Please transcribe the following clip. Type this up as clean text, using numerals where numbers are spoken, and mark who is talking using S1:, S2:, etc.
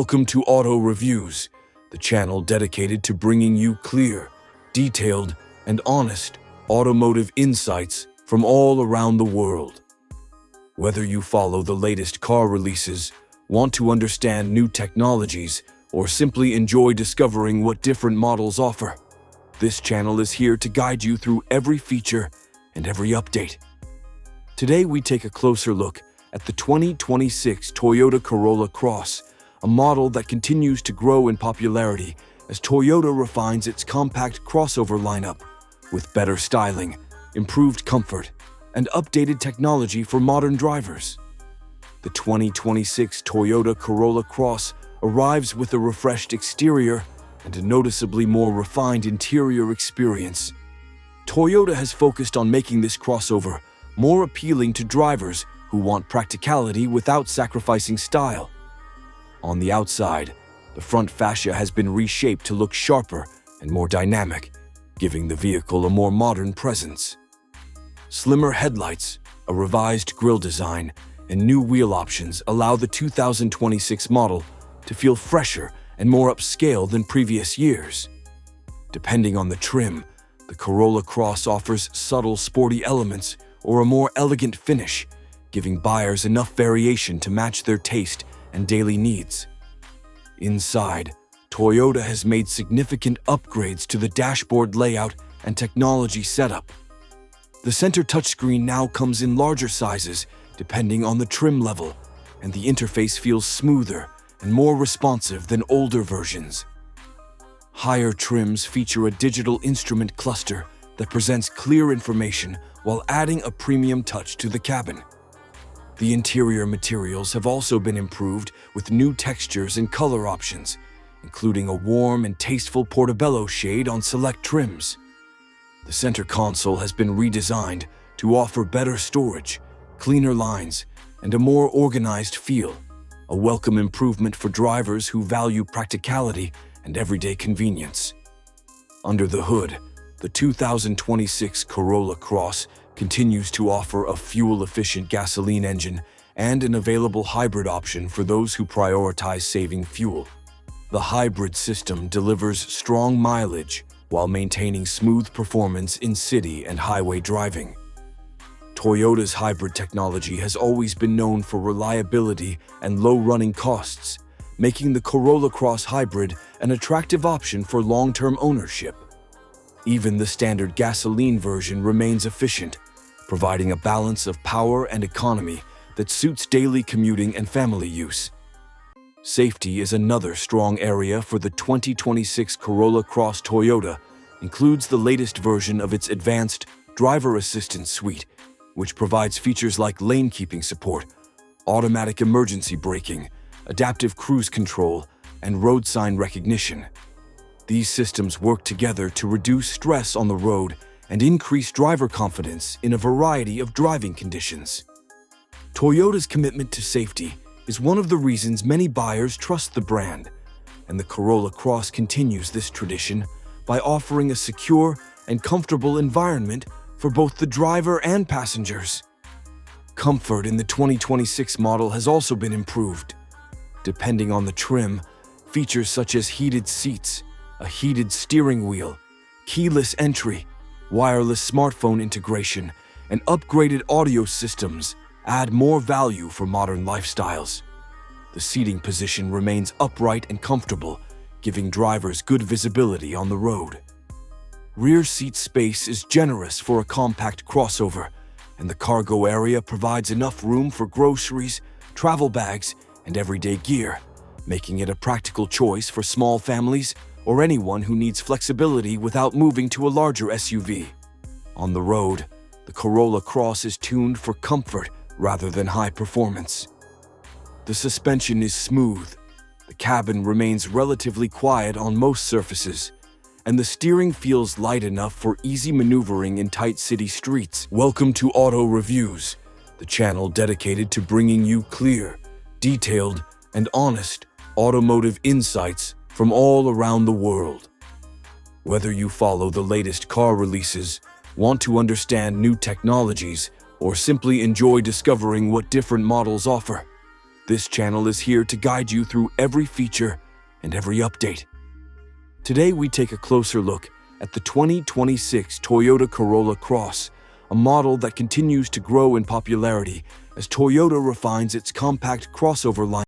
S1: Welcome to Auto Reviews, the channel dedicated to bringing you clear, detailed, and honest automotive insights from all around the world. Whether you follow the latest car releases, want to understand new technologies, or simply enjoy discovering what different models offer, this channel is here to guide you through every feature and every update. Today we take a closer look at the 2026 Toyota Corolla Cross, a model that continues to grow in popularity as Toyota refines its compact crossover lineup with better styling, improved comfort, and updated technology for modern drivers. The 2026 Toyota Corolla Cross arrives with a refreshed exterior and a noticeably more refined interior experience. Toyota has focused on making this crossover more appealing to drivers who want practicality without sacrificing style. On the outside, the front fascia has been reshaped to look sharper and more dynamic, giving the vehicle a more modern presence. Slimmer headlights, a revised grille design, and new wheel options allow the 2026 model to feel fresher and more upscale than previous years. Depending on the trim, the Corolla Cross offers subtle sporty elements or a more elegant finish, giving buyers enough variation to match their taste and daily needs. Inside, Toyota has made significant upgrades to the dashboard layout and technology setup. The center touchscreen now comes in larger sizes depending on the trim level, and the interface feels smoother and more responsive than older versions. Higher trims feature a digital instrument cluster that presents clear information while adding a premium touch to the cabin. The interior materials have also been improved with new textures and color options, including a warm and tasteful portobello shade on select trims. The center console has been redesigned to offer better storage, cleaner lines, and a more organized feel, a welcome improvement for drivers who value practicality and everyday convenience. Under the hood, the 2026 Corolla Cross continues to offer a fuel-efficient gasoline engine and an available hybrid option for those who prioritize saving fuel. The hybrid system delivers strong mileage while maintaining smooth performance in city and highway driving. Toyota's hybrid technology has always been known for reliability and low running costs, making the Corolla Cross Hybrid an attractive option for long-term ownership. Even the standard gasoline version remains efficient, providing a balance of power and economy that suits daily commuting and family use. Safety is another strong area for the 2026 Corolla Cross. Toyota includes the latest version of its advanced driver assistance suite, which provides features like lane keeping support, automatic emergency braking, adaptive cruise control, and road sign recognition. These systems work together to reduce stress on the road and increase driver confidence in a variety of driving conditions. Toyota's commitment to safety is one of the reasons many buyers trust the brand, and the Corolla Cross continues this tradition by offering a secure and comfortable environment for both the driver and passengers. Comfort in the 2026 model has also been improved. Depending on the trim, features such as heated seats, a heated steering wheel, keyless entry, wireless smartphone integration, and upgraded audio systems add more value for modern lifestyles. The seating position remains upright and comfortable, giving drivers good visibility on the road. Rear seat space is generous for a compact crossover, and the cargo area provides enough room for groceries, travel bags, and everyday gear, making it a practical choice for small families or anyone who needs flexibility without moving to a larger SUV. On the road, the Corolla Cross is tuned for comfort rather than high performance. The suspension is smooth, the cabin remains relatively quiet on most surfaces, and the steering feels light enough for easy maneuvering in tight city streets. Welcome to Auto Reviews, the channel dedicated to bringing you clear, detailed, and honest automotive insights from all around the world. Whether you follow the latest car releases, want to understand new technologies, or simply enjoy discovering what different models offer, This channel is here to guide you through every feature and every update. Today we take a closer look at the 2026 Toyota Corolla Cross, a model that continues to grow in popularity as Toyota refines its compact crossover line.